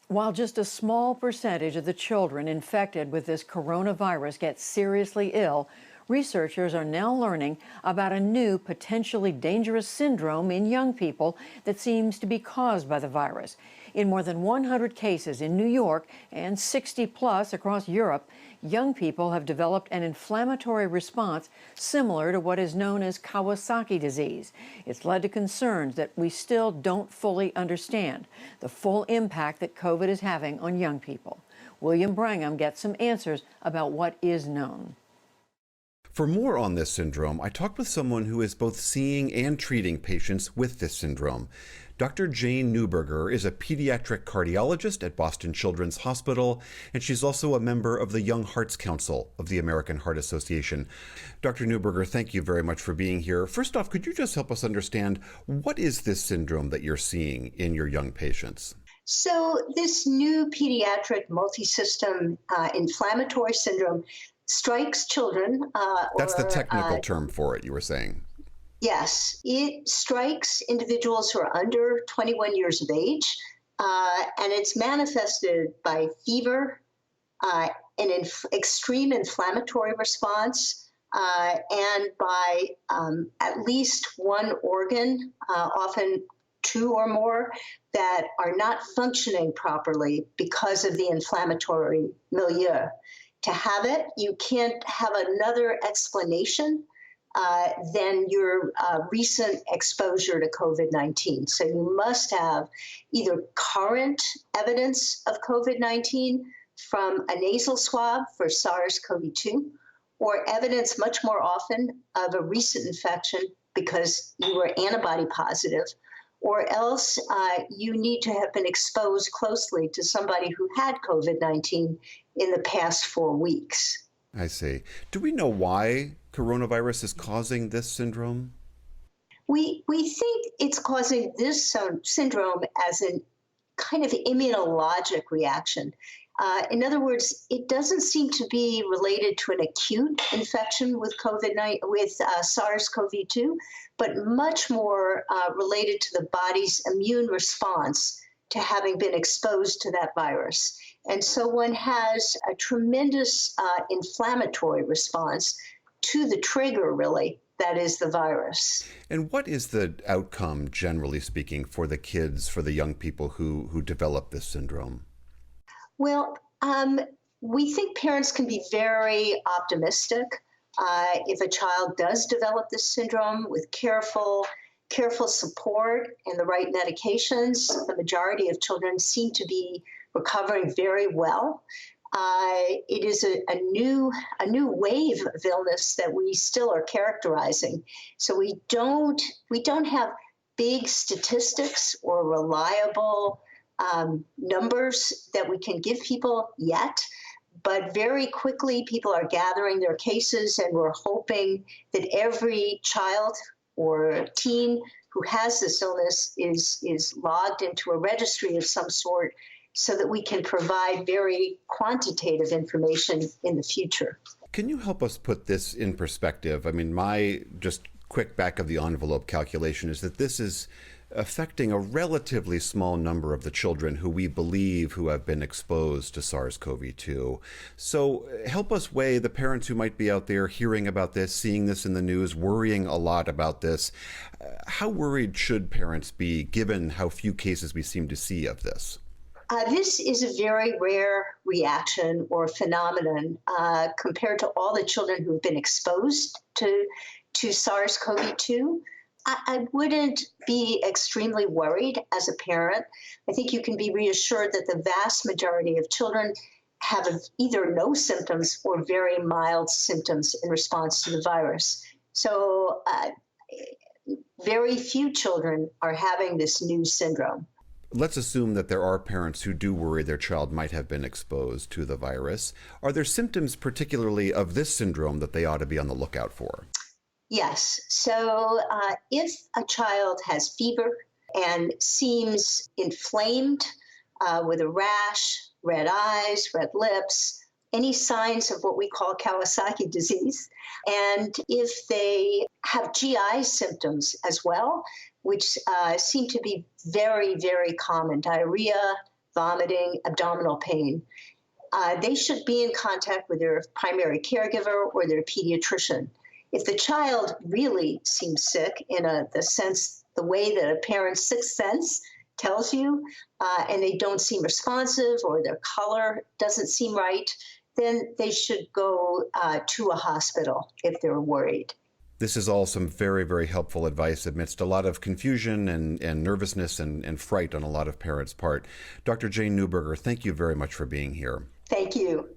While just a small percentage of the children infected with this coronavirus get seriously ill, researchers are now learning about a new potentially dangerous syndrome in young people that seems to be caused by the virus. In more than 100 cases in New York and 60 plus across Europe, young people have developed an inflammatory response similar to what is known as Kawasaki disease. It's led to concerns that we still don't fully understand the full impact that COVID is having on young people. William Brangham gets some answers about what is known. For more on this syndrome, I talked with someone who is both seeing and treating patients with this syndrome. Dr. Jane Neuberger is a pediatric cardiologist at Boston Children's Hospital, and she's also a member of the Young Hearts Council of the American Heart Association. Dr. Neuberger, thank you very much for being here. First off, could you just help us understand what is this syndrome that you're seeing in your young patients? So this new pediatric multisystem inflammatory syndrome strikes children. That's the technical term for it, you were saying. Yes, it strikes individuals who are under 21 years of age, and it's manifested by fever, extreme inflammatory response, and by at least one organ, often two or more, that are not functioning properly because of the inflammatory milieu. To have it, you can't have another explanation than your recent exposure to COVID-19. So you must have either current evidence of COVID-19 from a nasal swab for SARS-CoV-2, or evidence much more often of a recent infection because you were antibody positive, or else you need to have been exposed closely to somebody who had COVID-19 in the past 4 weeks. I see. Do we know why coronavirus is causing this syndrome? We think it's causing this syndrome as a kind of immunologic reaction. In other words, it doesn't seem to be related to an acute infection with SARS-CoV-2, but much more related to the body's immune response to having been exposed to that virus. And so one has a tremendous inflammatory response to the trigger, really, that is the virus. And what is the outcome, generally speaking, for the kids, for the young people who develop this syndrome? Well, we think parents can be very optimistic if a child does develop this syndrome with careful support and the right medications. The majority of children seem to be recovering very well. It is a new wave of illness that we still are characterizing. So we don't have big statistics or reliable numbers that we can give people yet. But very quickly, people are gathering their cases, and we're hoping that every child or teen who has this illness is logged into a registry of some sort so that we can provide very quantitative information in the future. Can you help us put this in perspective? I mean, my just quick back of the envelope calculation is that this is affecting a relatively small number of the children who we believe who have been exposed to SARS-CoV-2. So help us weigh the parents who might be out there hearing about this, seeing this in the news, worrying a lot about this. How worried should parents be given how few cases we seem to see of this? This is a very rare reaction or phenomenon compared to all the children who've been exposed to SARS-CoV-2. I wouldn't be extremely worried as a parent. I think you can be reassured that the vast majority of children have either no symptoms or very mild symptoms in response to the virus. So very few children are having this new syndrome. Let's assume that there are parents who do worry their child might have been exposed to the virus. Are there symptoms particularly of this syndrome that they ought to be on the lookout for? Yes. So if a child has fever and seems inflamed with a rash, red eyes, red lips, any signs of what we call Kawasaki disease, and if they have GI symptoms as well, which seem to be very, very common, diarrhea, vomiting, abdominal pain, they should be in contact with their primary caregiver or their pediatrician. If the child really seems sick in the way that a parent's sixth sense tells you, and they don't seem responsive or their color doesn't seem right, then they should go to a hospital if they're worried. This is all some very, very helpful advice amidst a lot of confusion and nervousness and fright on a lot of parents' part. Dr. Jane Newberger, thank you very much for being here. Thank you.